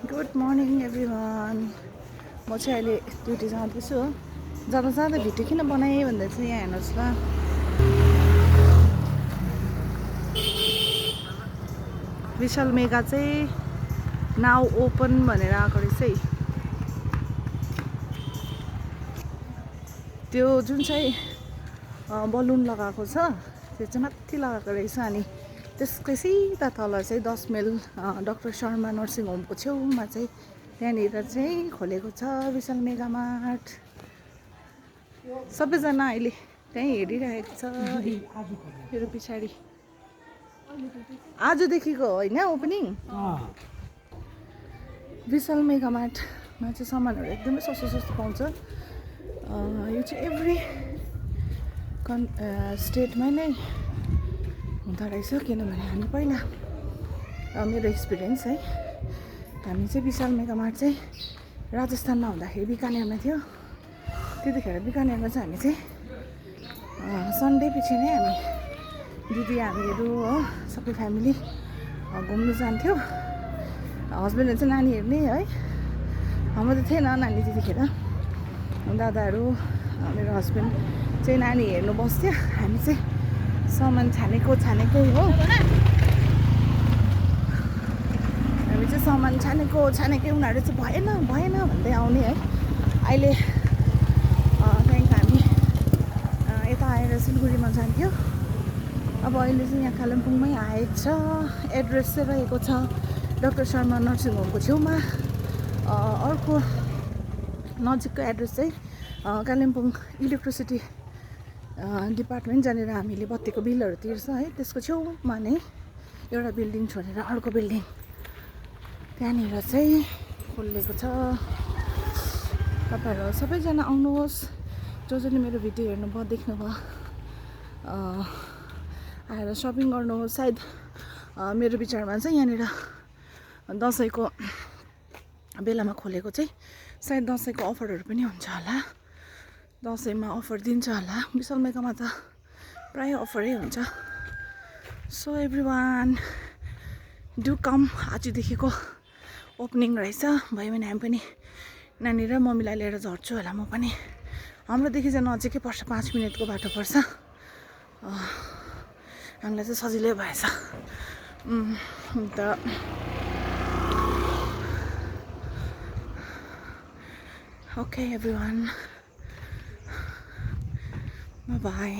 Good morning everyone. म चाहिँ अहिले ड्युटी जाँदैछु हो। जाँदा जाँदा भिडियो किन बनाएँ भन्दा चाहिँ यहाँ हेर्नुहोस् ल, विशाल मेगा चाहिँ नाउ ओपन भनेर आएको रहेछ है। त्यो जुन चाहिँ बलुन लगाएको छ त्यो चाहिँ माथि लगाएको रहेछ। अनि त्यसकै सिधा तल चाहिँ 10 माइल डाक्टर शर्मा नर्सिङ होमको छेउमा चाहिँ त्यहाँनिर चाहिँ खोलेको छ विशाल मेगा मार्ट। सबैजना अहिले त्यहीँ हेरिरहेको छ मेरो पछाडि। आजदेखिको होइन ओपनिङ विशाल मेगा मार्टमा चाहिँ सामानहरू एकदमै सस्तो सस्तो पाउँछ। यो चाहिँ एभ्री स्टेटमा नै हुँदो रहेछ। किनभने हामी पहिला मेरो एक्सपिरियन्स है, हामी चाहिँ विशाल मेगा मार्ट चाहिँ राजस्थानमा हुँदाखेरि बिकानेरमा थियो। त्यतिखेर बिकानेरमा चाहिँ हामी चाहिँ सन्डे पछि नै हामी दिदी हामीहरू हो सबै फ्यामिली घुम्नु जान्थ्यो। हस्बेन्डहरू चाहिँ नानी हेर्ने है, हाम्रो त थिएन नानी त्यतिखेर। दादाहरू मेरो हस्बेन्ड चाहिँ नानी हेर्नु बस्थ्यो, हामी चाहिँ सामान छानेकै हो। हामी चाहिँ सामान छानेकै उनीहरू चाहिँ भएन भन्दै आउने है। अहिले त्यहाँदेखि हामी यता आएर सिलगढीमा जान्थ्यो। अब अहिले चाहिँ यहाँ कालिम्पोङमै आएछ। एड्रेस चाहिँ रहेको छ डाक्टर शर्मा नर्सिङ होमको छेउमा। अर्को नजिकको एड्रेस चाहिँ कालिम्पोङ इलेक्ट्रिसिटी डिपार्टमेन्ट, जहाँनिर हामीले बत्तीको बिलहरू तिर्छ है, त्यसको छेउमा नै एउटा बिल्डिङ छोडेर अर्को बिल्डिङ त्यहाँनिर चाहिँ खोलिएको छ। तपाईँहरू सबैजना आउनुहोस्, जसले मेरो भिडियो हेर्नुभयो देख्नुभयो आएर सपिङ गर्नुहोस्। सायद मेरो विचारमा चाहिँ यहाँनिर दसैँको बेलामा खोलेको चाहिँ सायद दसैँको अफरहरू पनि हुन्छ होला, दसैँमा अफर दिन्छ होला। विशाल मेगामा त प्रायः अफरै हुन्छ। So everyone do come. आजदेखिको ओपनिङ रहेछ। भयो भने हामी पनि नानी र मम्मीलाई लिएर झर्छु होला म पनि। हाम्रोदेखि चाहिँ नजिकै पर्छ, 5 मिनटको बाटो पर्छ। हामीलाई चाहिँ सजिलै भएछ। अन्त ओके एभ्रिवान, बाई बाई।